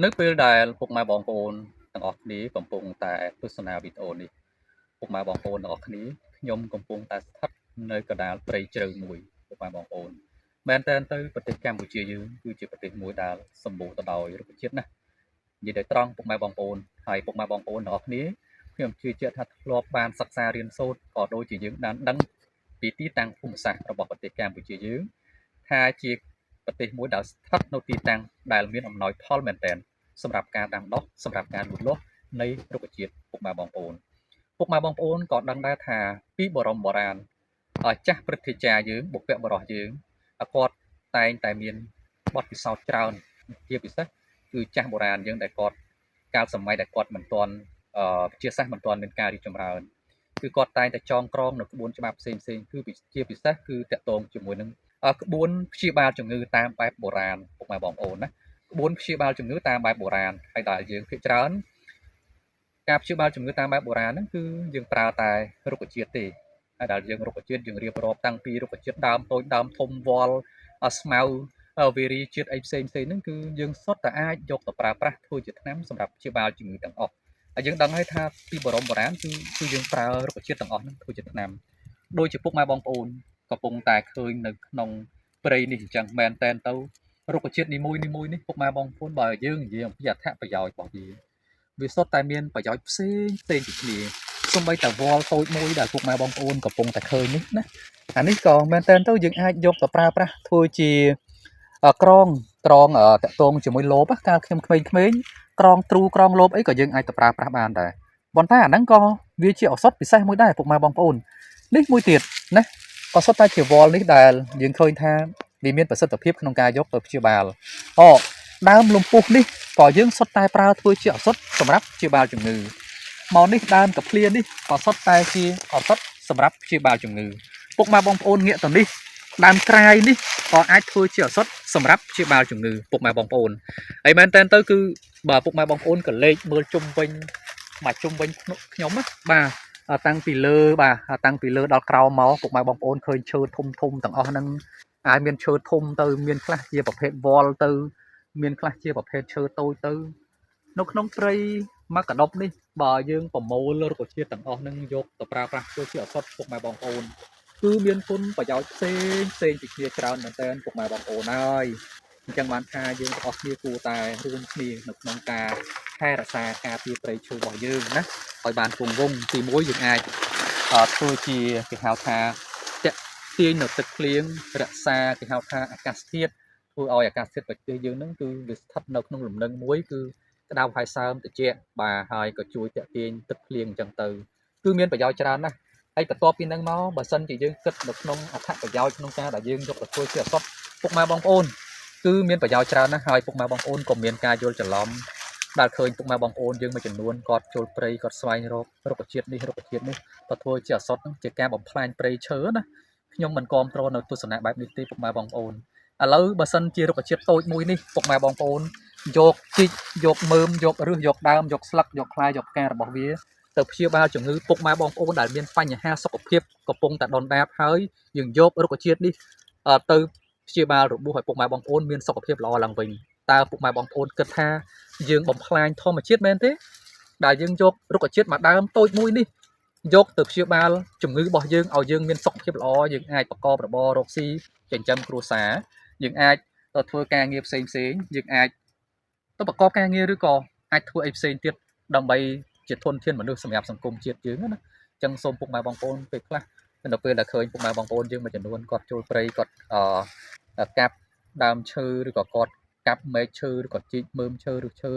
នៅពេលដែលពុកម៉ែបងប្អូនទាំងអស់គ្នាកំពុងតែទស្សនាវីដេអូនេះពុកម៉ែបងប្អូនទាំងអស់គ្នាខ្ញុំកំពុងតែស្ថិតនៅកណ្ដាលព្រៃជ្រៅមួយពុកម៉ែបងប្អូនមែនតើទៅប្រទេសកម្ពុជាយើងគឺជាប្រទេសមួយដែលសម្បូរទៅដោយរុក្ខជាតិណាស់និយាយទៅត្រង់ពុកម៉ែបងប្អូនហើយពុកម៉ែបងប្អូនទាំងអស់គ្នាខ្ញុំជឿជាក់ថាធ្លាប់បានសិក្សារៀនសូត្រក៏ដូចជាយើងបានដឹងពីទីតាំងភូមិសាស្ត្ររបស់ប្រទេសកម្ពុជាយើងថាជាប្រទេសមួយដែលស្ថិតនៅទីតាំងដែលមានអំណោយផលមែនទែនសម្រាប់ការដាំដុះសម្រាប់ការលូតលាស់នៃរុក្ខជាតិពុកម៉ែបងប្អូនពុកម៉ែបងប្អូនក៏ដឹងដែរថាពីបរមបុរាណចាស់ព្រឹទ្ធាចារ្យយើងបុព្វបុរសយើងគាត់តែងតែមានបទពិសោធន៍ច្រើនជាពិសេសគឺចាស់បុរាណយើងដែលគាត់កាលសម័យដែលគាត់មិនទាន់វិទ្យាសាស្ត្រមិនទាន់មានការរីកចម្រើនគឺគាត់តែងតែចងក្រងនៅក្បួនច្បាប់ផ្សេងៗគឺជាពិសេសគឺតាក់ទងជាមួយនឹងក្បួនព្យាបាលជំងឺតាមបែបបុរាណពុកម៉ែបងប្អូនណាក្បួនព្យាបាលជំងឺតាមបែបបុរាណហើយដែលយើងភាគច្រើនការព្យាបាលជំងឺតាមបែបបុរាណហ្នឹងគឺយើងប្រើតែរុក្ខជាតិទេហើយដែលយើងរុក្ខជាតិយើងរៀបរាប់តាំងពីរុក្ខជាតិដើមតូចដើមធំវល់ស្មៅវេរីជាតិអីផ្សេងហ្នឹងគឺយើងសុទ្ធតែអាចយកទៅប្រើប្រាស់ធ្វើជាថ្នាំសម្រាប់ព្យាបាលជំងឺទាំងអស់ហើយយើងដឹងហើយថាពីបរមបុរាណគឺយើងប្រើរុក្ខជាតិទាំងអស់ហ្នឹងធ្វើជាថ្នាំដោយជាពុកម៉ែបងប្អូនកំពុងតែឃើញនៅក្នុងព្រៃនេះអញ្ចឹងមែនតែនទៅរុក្ខជាតិនីមួយនេះពុកម៉ែបងប្អូនបើយើងនិយាយអំពីអត្ថប្រយោជន៍របស់វាសុទ្ធតែមានប្រយោជន៍ផ្សេងពីគ្នាសូម្បីតែវល់តូចមួយដែលពុកម៉ែបងប្អូនកំពុងតែឃើញនេះណាអានេះក៏មែនតែនទៅយើងអាចយកទៅប្រើប្រាស់ធ្វើជាក្រងតាក់ទងជាមួយលបកាលខ្ញុំក្មេងៗក្រងទ្រូក្រងលបអីក៏យើងអាចទៅប្រើប្រាស់បានដែរប៉ុន្តែអាហ្នឹងក៏វាជាឱសថពិសេសមួយដែរពុកម៉ែបងប្អូននេះមួយទៀតណាក៏សុទ្ធតែជាវល់នេះដែលយើងឃើញថាវាមានប្រសិទ្ធភាពក្នុងការយកទៅព្យាបាលដើមលំពុះនេះក៏យើងសុទ្ធតែប្រើធ្វើជាឱសថសម្រាប់ព្យាបាលជំងឺមកនេះដើមកាភ្លានេះក៏សុទ្ធតែជាឱសថសម្រាប់ព្យាបាលជំងឺពុកម៉ែបងប្អូនងាកទៅនេះដើមក្រាយនេះក៏អាចធ្វើជាឱសថសម្រាប់ព្យាបាលជំងឺពុកម៉ែបងប្អូនហើយមែនតើទៅគឺបើពុកម៉ែបងប្អូនក៏លេខមើលជុំវិញខ្ញុំណាបាទតាំងពីលើដល់ក្រោមមកពុកម៉ែបងប្អូនឃើញឈើធំទាំងអស់ហ្នឹងអាចមានឈើធំទៅមានខ្លះជាប្រភេទវល់ទៅមានខ្លះជាប្រភេទឈើតូចទៅនៅក្នុងព្រៃមកកដប់នេះបើយើងប្រមូលរុក្ខជាតិទាំងអស់ហ្នឹងយកទៅប្រើប្រាស់ធ្វើជាឱសថពុកម៉ែបងប្អូនគឺមានគុណប្រយោជន៍ផ្សេងពីគ្នាច្រើនមែនទែនពុកម៉ែបងប្អូនហើយអញ្ចឹងបានថាយើងទាំងអស់គ្នាគួរតែរួមគ្នានៅក្នុងការថែរក្សាការពារព្រៃឈើរបស់យើងណាឲ្យបានគង់វង្សទី1យើងអាចធ្វើជាគេហៅថាតាក់ទាញនៅទឹកភ្លៀងរក្សាគេហៅថាអាកាសធាតុធ្វើឲ្យអាកាសធាតុប្រទេសយើងហ្នឹងគឺវាស្ថិតនៅក្នុងលំនឹងមួយគឺក្តៅហើយសើមត្រជាក់បាទហើយក៏ជួយតាក់ទាញទឹកភ្លៀងអញ្ចឹងទៅគឺមានប្រយោជន៍ច្រើនណាស់ហើយបន្ទាប់ពីហ្នឹងមកបើសិនជាយើងគិតនៅក្នុងអត្ថប្រយោជន៍ក្នុងការដែលយើងយកទៅធ្វើជាឱសថពុកម៉ែបងប្អូនគឺមានប្រយោជន៍ច្រើនណាស់ហើយពុកម៉ែបងប្អូនក៏មានការយល់ច្រឡំដែលឃើញពុកម៉ែបងប្អូនយើងមួយចំនួនគាត់ចូលព្រៃគាត់ស្វែងរករុក្ខជាតិនេះទៅធ្វើជាឱសថជាការបំផ្លាញព្រៃឈើណាខ្ញុំមិនគ្រប់គ្រងនៅទស្សនៈបែបនេះទេពុកម៉ែបងប្អូនឥឡូវបើសិនជារុក្ខជាតិតូចមួយនេះពុកម៉ែបងប្អូនយកជីកយកមើមយកឫសយកដើមយកស្លឹកយកផ្លែយកផ្ការបស់វាទៅព្យាបាលជំងឺពុកម៉ែបងប្អូនដែលមានបញ្ហាសុខភាពកំពុងតែដុនដាបហើយយើងយករុក្ខជាតិនេះទៅព្យាបាលរបួសឲ្យពុកម៉ែបងប្អូនមានសុខភាពល្អឡើងវិញតើពុកម៉ែបងប្អូនគិតថាយើងបំផ្លាញធម្មជាតិមែនទេដែលយើងយករុក្ខជាតិមួយដើមតូចមួយនេះយកទៅព្យាបាលជំងឺរបស់យើងឲ្យយើងមានសុខភាពល្អយើងអាចប្រកបរបររកស៊ីចិញ្ចឹមគ្រួសារយើងអាចទៅធ្វើការងារផ្សេងយើងអាចទៅប្រកបការងារឬក៏អាចធ្វើអីផ្សេងទៀតដើម្បីជាធនធានមនុស្សសម្រាប់សង្គមជាតិយើងណាអញ្ចឹងសូមពុកម៉ែបងប្អូនពេលខ្លះនៅពេលដែលឃើញពុកម៉ែបងប្អូនយើងមួយចំនួនគាត់ចូលព្រៃគាត់កាប់ដើមឈើឬក៏គាត់កាប់មែកឈើឬក៏ជីកមើមឈើឬឈើ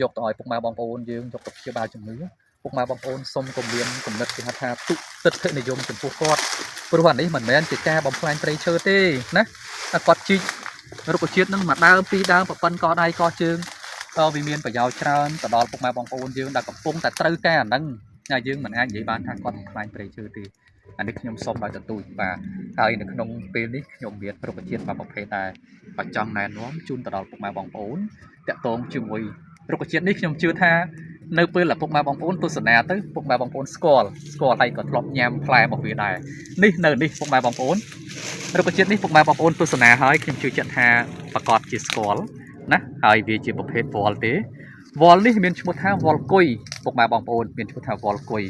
យកទៅឲ្យពុកម៉ែបងប្អូនយើងយកទៅព្យាបាលជំងឺពុកម៉ែបងប្អូនសូមកុំមានគំនិតគេថាទុទិដ្ឋិនិយមចំពោះគាត់ព្រោះអានេះមិនមែនជាការបំផ្លាញព្រៃឈើទេណាគាត់ជីករុក្ខជាតិនឹងមួយដើមពីរដើមប្រព័ន្ធកដៃកជើងវាមានប្រយោជន៍ច្រើនទៅដល់ពុកម៉ែបងប្អូនយើងដែលកំពុងតែត្រូវការអាហ្នឹងយើងមិនអាចនិយាយបានថាគាត់បំផ្លាញព្រៃឈើទេអានេះខ្ញុំសូមឲ្យទទូចបាទហើយនៅក្នុងពេលនេះខ្ញុំមានរុក្ខជាតិមួយប្រភេទដែរបើចង់ណែនាំជូនទៅដល់ពុកម៉ែបងប្អូនតាក់ទងជាមួយរុក្ខជាតិនេះខ្ញុំជឿថានៅពេលដែលពុកម៉ែបងប្អូនទស្សនាទៅពុកម៉ែបងប្អូនស្គាល់ហើយក៏ធ្លាប់ញ៉ាំផ្លែរបស់វាដែរនេះពុកម៉ែបងប្អូនរុក្ខជាតិនេះពុកម៉ែបងប្អូនទស្សនាហើយខ្ញុំជឿជាក់ថាប្រកាសជាស្គាល់ ណាហើយវាជាប្រភេទវល់ទេវល់នេះមានឈ្មោះថាវល់គុយពុកម៉ែបងប្អូនមានឈ្មោះថាវល់គុយ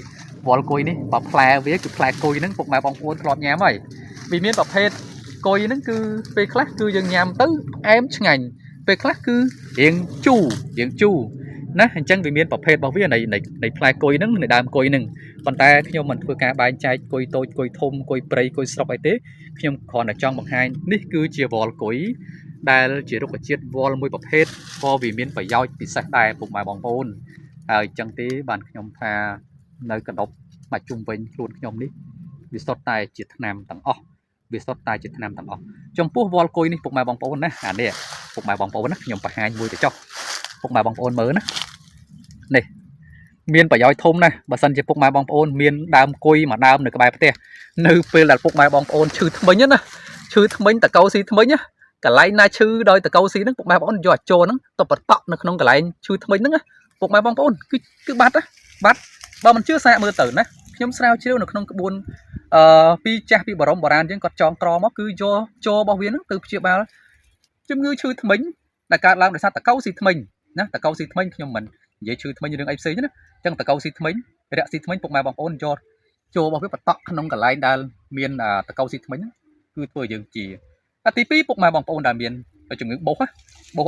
វល់គុយនេះបើផ្លែវាគឺផ្លែគុយហ្នឹងពុកម៉ែបងប្អូនធ្លាប់ញ៉ាំហើយវាមានប្រភេទគុយហ្នឹងគឺពេលខ្លះគឺយើងញ៉ាំទៅផ្អែមឆ្ងាញ់ពេលខ្លះគឺរៀងជូរណាអញ្ចឹងវាមានប្រភេទរបស់វានៃផ្លែគុយហ្នឹងនៃដើមគុយហ្នឹងប៉ុន្តែខ្ញុំមិនធ្វើការបែងចែកគុយតូចគុយធំគុយព្រៃគុយស្រុកអីទេខ្ញុំគ្រាន់តែចង់បង្ហាញនេះគឺជាវល់គុយដែលជារុក្ខជាតិវល់មួយប្រភេទក៏វាមានប្រយោជន៍ពិសេសដែរពុកម៉ែបងប្អូនហើយអញ្ចឹងទេបានខ្ញុំថានៅកណ្ដុបមកជុំវិញខ្លួនខ្ញុំនេះវាសុទ្ធតែជាថ្នាំទាំងអស់ចំពោះវល់គុយនេះពុកម៉ែបងប្អូនណាអានេះពុកម៉ែបងប្អូនណាខ្ញុំបង្ហាញមួយទៅចុះពុកម៉ែបងប្អូនមើលណានេះមានប្រយោជន៍ធំណាស់បើសិនជាពុកម៉ែបងប្អូនមានដើមគុយមួយដើមនៅក្បែរផ្ទះនៅពេលដែលពុកម៉ែបងប្អូនឈឺធ្មេញណាឈឺធ្មេញតកៅស៊ីធ្មេញណាកន្លែងណាឈឺដោយតកៅស៊ីហ្នឹងពុកម៉ែបងប្អូនយកអាចចូលហ្នឹងទៅបតក់នៅក្នុងកន្លែងឈឺធ្មេញហ្នឹងពុកម៉ែបងប្អូនគឺបាត់បើមិនជឿសាកមើលទៅណាខ្ញុំស្រាវជ្រាវនៅក្នុងក្បួនពីចាស់ពីបរមបុរាណយើងគាត់ចងក្រមកគឺយកចូលរបស់វាហ្នឹងទៅព្យាបាលជំងឺឈឺធ្មេញដែលកើតឡើងដោយសារតកៅស៊ីធ្មេញណាតកៅស៊ីធ្មេញខ្ញុំមិននិយាយឈឺធ្មេញរឿងអីផ្សេងណាអញ្ចឹងតកៅស៊ីធ្មេញរកស៊ីធ្មេញពុកម៉ែបងប្អូនយកចូលរបស់វាបតក់ក្នុងកន្លែងដែលមានតកៅស៊ីធ្មេញគឺធ្វើយើងជាទី2ពុកម៉ែបងប្អូនដែលមានជំងឺបោស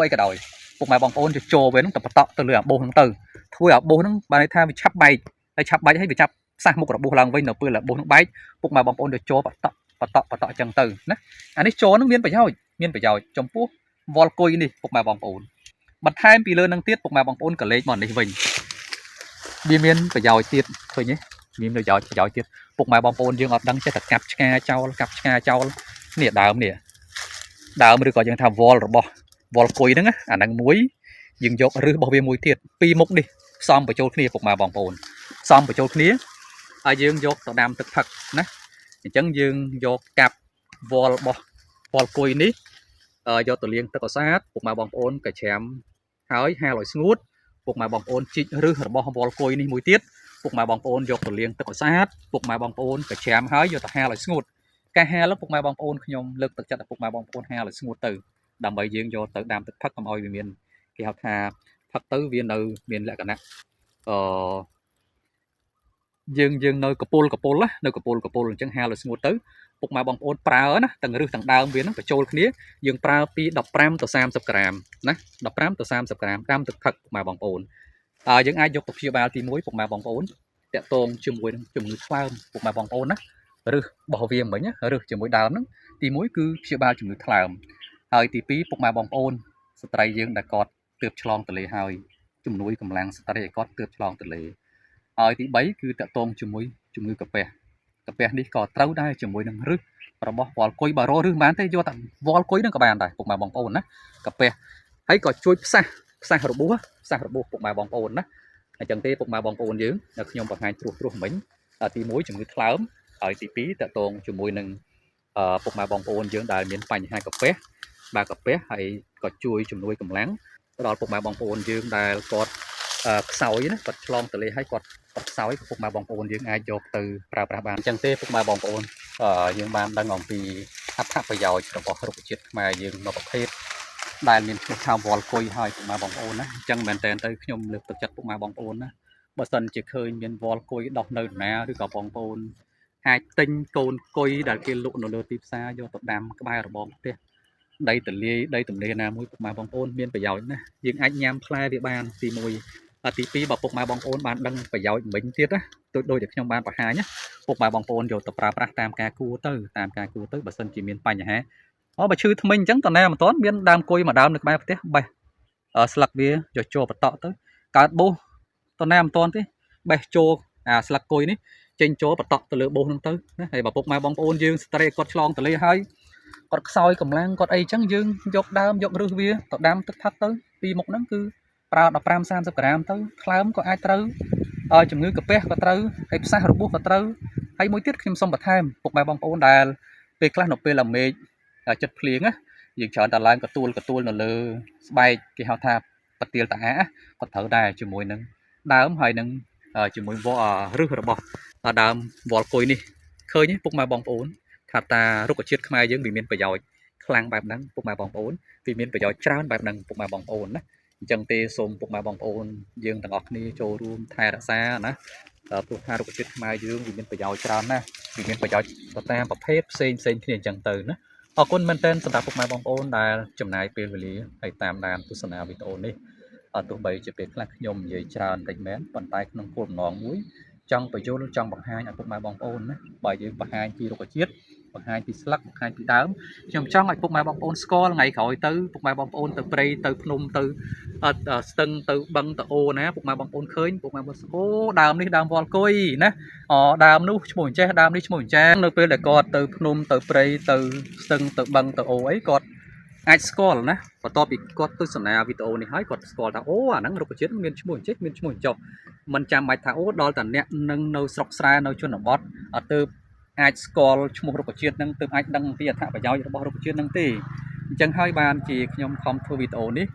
អីក៏ដោយពុកម៉ែបងប្អូនទៅចូលវាហ្នឹងទៅបតក់ទៅលើអាបោសហ្នឹងទៅធ្វើអាបោសហ្នឹងបានន័យថាវាឆាប់បែកហើយវាចាប់ផ្សះមុខរបួសឡើងវិញនៅពេលរបួសហ្នឹងបែកពុកម៉ែបងប្អូនទៅចូលបតក់អញ្ចឹងទៅណាអានេះចូលហ្នឹងមានប្រយោជន៍ចំពោះវល់គុយនេះពុកម៉ែបងប្អូនបន្ថែមពីលើនឹងទៀតពុកម៉ែបងប្អូនកលេចមកនេះវិញវាមានប្រយោជន៍ទៀតឃើញទេមានប្រយោជន៍ទៀតពុកម៉ែបងប្អូនយើងអត់ដឹងចេះតែកាប់ឆ្កាចោលនេះដើមឬក៏យើងថាវល់របស់វល់គុយហ្នឹងអាហ្នឹងមួយយើងយកឫសរបស់វាមួយទៀតពីរមុខនេះផ្សំបញ្ចូលគ្នាពុកម៉ែបងប្អូនហើយយើងយកទៅដាំទឹកផឹកណាអញ្ចឹងយើងយកកាប់វល់របស់វល់គុយនេះយកទៅលាងទឹកឲ្យស្អាតពុកម៉ែបងប្អូនកច្រាមហើយហាលឲ្យស្ងួតពុកម៉ែបងប្អូនជីកឫសរបស់វល់គុយនេះមួយទៀតពុកម៉ែបងប្អូនយកទៅលាងទឹកឲ្យស្អាតពុកម៉ែបងប្អូនកច្រាមហើយយកទៅហាលឲ្យស្ងួតការហាលពុកម៉ែបងប្អូនខ្ញុំលើកទឹកចិត្តឲ្យពុកម៉ែបងប្អូនហាលឲ្យស្ងួតទៅដើម្បីយើងយកទៅដាំទឹកផឹកកុំឲ្យវាមានគេហៅថាផឹកទៅវានៅមានលក្ខណៈយើងនៅកពុលណានៅកពុលអញ្ចឹងហាលឲ្យស្ងួតទៅពុកម៉ែបងប្អូនប្រើណាទាំងឫសទាំងដើមវាហ្នឹងបញ្ចូលគ្នាយើងប្រើពី15ទៅ30ក្រាមណា15ទៅ30ក្រាមតាមទឹកផឹកពុកម៉ែបងប្អូនយើងអាចយកទៅព្យាបាលទី1ពុកម៉ែបងប្អូនតាក់ទងជាមួយនឹងជំងឺថ្លើមពុកម៉ែបងប្អូនណាឫសរបស់វាមិញណាឫសជាមួយដើមហ្នឹងទី1គឺព្យាបាលជំងឺថ្លើមហើយទី2ពុកម៉ែបងប្អូនស្ត្រីយើងដែលគាត់ទើបឆ្លងទន្លេហើយជំនួយកម្លាំងស្ត្រីឲ្យគាត់ទើបឆ្លងទន្លេហើយទី3គឺតាក់ទងជាមួយជំងឺកាពះនេះក៏ត្រូវដែរជាមួយនឹងឫសរបស់វល់គុយបើរកឫសបានទេយកតែវល់គុយហ្នឹងក៏បានដែរពុកម៉ែបងប្អូនណាកាពះហើយក៏ជួយផ្សះរបួសពុកម៉ែបងប្អូនណាអញ្ចឹងទេពុកម៉ែបងប្អូនយើងដែលខ្ញុំបង្ហាញត្រួសមិញទី1ជំងឺថ្លើមហើយទី2តាក់ទងជាមួយនឹងពុកម៉ែបងប្អូនយើងដែលមានបញ្ហាកាពះហើយក៏ជួយជំនួយកម្លាំងដល់ពុកម៉ែបងប្អូនយើងដែលគាត់ខ្សោយណាគាត់ឆ្លងទន្លេហើយគាត់ខ្សោយពុកម៉ែបងប្អូនយើងអាចយកទៅប្រើប្រាស់បានអញ្ចឹងទេពុកម៉ែបងប្អូនយើងបានដឹងអំពីអត្ថប្រយោជន៍របស់រុក្ខជាតិខ្មែរយើងនៅប្រភេទដែលមានឈ្មោះថាវល់គុយហើយពុកម៉ែបងប្អូនណាអញ្ចឹងមែនតើទៅខ្ញុំលើកទឹកចិត្តពុកម៉ែបងប្អូនណាបើសិនជាឃើញមានវល់គុយដោះនៅណាឬក៏បងប្អូនអាចទិញកូនគុយដែលគេលក់នៅលើទីផ្សារយកទៅដាំក្បែររបងផ្ទះដីទន្លេណាមួយពុកម៉ែបងប្អូនមានប្រយោជន៍ណាយើងអាចញ៉ាំផ្លែវាបានទី1ទី2បើពុកម៉ែបងប្អូនបានដឹងប្រយោជន៍មិញទៀតណាដូចតែខ្ញុំបានបង្ហាញណាពុកម៉ែបងប្អូនយកទៅប្រើប្រាស់តាមការគួរទៅបើសិនជាមានបញ្ហាបើឈឺធ្មេញអញ្ចឹងតើណាមិនទាន់មានដើមគុយមួយដើមនៅក្បែរផ្ទះបេះស្លឹកវាយកចូលបតក់ទៅកើតបោសតើណាមិនទាន់ទេបេះចូលស្លឹកគុយនេះចេញចូលបតក់ទៅលើបោសហ្នឹងទៅណាហើយបើពុកម៉ែបងប្អូនយើងស្ត្រីគាត់ឆ្លងទន្លេហើយគាត់ខ្សោយកម្លាំងគាត់អីអញ្ចឹងយើងយកដើមយកឫសវាទៅដាំទឹកផឹកទៅពីមុខហ្នឹងគឺប្រើ15-30ក្រាមទៅថ្លើមក៏អាចត្រូវជំងឺកាពះក៏ត្រូវហើយផ្សះរបួសក៏ត្រូវហើយមួយទៀតខ្ញុំសូមបន្ថែមពុកម៉ែបងប្អូនដែលពេលខ្លះនៅពេលល្មេឃចិត្តភ្លៀងណាយើងច្រើនតែឡើងកទួលនៅលើស្បែកគេហៅថាបទាលតាអាក៏ត្រូវដែរជាមួយនឹងដើមហើយនឹងជាមួយឫសរបស់ដើមវល់គុយនេះឃើញទេពុកម៉ែបងប្អូនថាតារុក្ខជាតិខ្មែរយើងវាមានប្រយោជន៍ខ្ ខ្លាំងបែបហ្នឹងពុកម៉ែបងប្អូនវាមានប្រយោជន៍ច្រើនបែបហ្នឹងពុកម៉ែបងប្អូនណាអញ្ចឹងទេសូមពុកម៉ែបងប្អូនយើងទាំងអស់គ្នាចូលរួមថែរក្សាណាព្រោះថារុក្ខជាតិខ្មែរយើងវាមានប្រយោជន៍ច្រើនណាស់វាមានប្រយោជន៍ទៅតាមប្រភេទផ្សេងគ្នាអញ្ចឹងទៅណាអរគុណមែនទែនសម្រាប់ពុកម៉ែបងប្អូនដែលចំណាយពេលវេលាហើយតាមដានទស្សនាវីដេអូនេះទោះបីជាពេលខ្លះខ្ញុំនិយាយច្រើនតិចមែនប៉ុន្តែក្នុងគោលបំណងមួយចង់បញ្យល់ចង់បង្ហាញឲ្យពុកម៉ែបងប្អូនណាបើយើងបង្ហាញពីរុក្ខជាតិបង្ហាញពីស្លឹកបង្ហាញពីដើមខ្ញុំចង់ឲ្យពុកម៉ែបងប្អូនស្គាល់ថ្ងៃក្រោយទៅពុកម៉ែបងប្អូនទៅព្រៃទៅភ្នំទៅស្ទឹងទៅបឹងទៅអូណាពុកម៉ែបងប្អូនឃើញពុកម៉ែបងប្អូនអូដើមនេះដើមវល់គុយណាដើមនោះឈ្មោះអញ្ចេះដើមនេះឈ្មោះអញ្ចឹងនៅពេលដែលគាត់ទៅភ្នំទៅព្រៃទៅស្ទឹងទៅបឹងទៅអូអីគាត់អាចស្គាល់ណាបន្ទាប់ពីគាត់ទស្សនាវីដេអូនេះហើយគាត់ស្គាល់ថាអូអាហ្នឹងរុក្ខជាតិមានឈ្មោះអញ្ចេះមានឈ្មោះអញ្ចោះមិនចាំបាច់ថាអូដល់តែអ្នកនឹងនៅស្រុកស្រែនៅជនបទទើបអាចស្គាល់ឈ្មោះរុក្ខជាតិហ្នឹងទើបអាចដឹងពីអត្ថប្រយោជន៍របស់រុក្ខជាតិហ្នឹងទេអញ្ចឹងហើយបានជាខ្ញុំខំធ្វើវីដេអូនេះ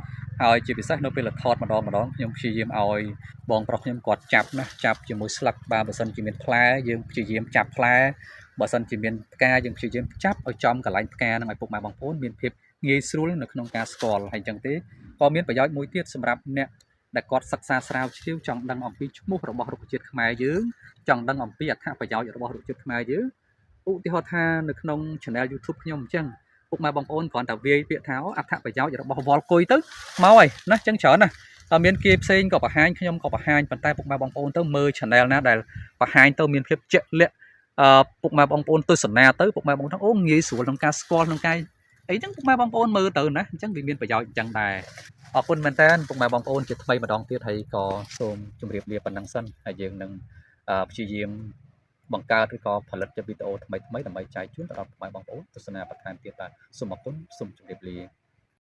ហើយជាពិសេសនៅពេលថតម្ដងខ្ញុំព្យាយាមឲ្យបងប្រុសខ្ញុំគាត់ចាប់ណាចាប់ជាមួយស្លឹកបើសិនជាមានផ្លែយើងព្យាយាមចាប់ផ្លែបើសិនជាមានផ្កាយើងព្យាយាមចាប់ឲ្យចំកន្លែងផ្កាហ្នឹងឲ្យពុកម៉ែបងប្អូនមានភាពងាយស្រួលនៅក្នុងការស្គាល់ហើយអញ្ចឹងទេក៏មានប្រយោជន៍មួយទៀតសម្រាប់អ្នកដែលគាត់សិក្សាស្រាវជ្រាវចង់ដឹងអំពីឈ្មោះរបស់រុក្ខជាតិខ្មែរយើងចង់ដឹងអំពីអត្ថប្រយោជន៍របស់រុក្ខជាតិខ្មែរយើងឧទាហរណ៍ថានៅក្នុង Channel YouTube ខ្ញុំអញ្ចឹងពុកម៉ែបងប្អូនគ្រាន់តែវាយពាក្យថាអត្ថប្រយោជន៍របស់វល់គុយទៅមកហើយណាអញ្ចឹងច្រើនណាតែមានគេផ្សេងក៏បង្ហាញខ្ញុំក៏បង្ហាញប៉ុន្តែពុកម៉ែបងប្អូនទៅមើល Channel ណាដែលបង្ហាញទៅមានភាពជាក់លាក់ពុកម៉ែបងប្អូនទស្សនាទៅពុកម៉ែបងប្អូនថាអូងាយស្រួលក្នុងការស្គាល់ក្នុងការអីចឹងពុកម៉ែបងប្អូនមើលទៅណាអញ្ចឹងវាមានប្រយោជន៍អញ្ចឹងដែរអរគុណមែនតើពុកម៉ែបងប្អូនជាថ្មីម្ដងទៀតហើយក៏សូមជម្រាបលាប៉ុណ្ណឹងសិនហើយយើងនឹងព្យាយាមបង្កើតឬក៏ផលិតជាវីដេអូថ្មីដើម្បីចែកជូនទៅដល់ពុកម៉ែបងប្អូនទស្សនាបន្ថែមទៀតបាទសូមអរគុណសូមជម្រាបលា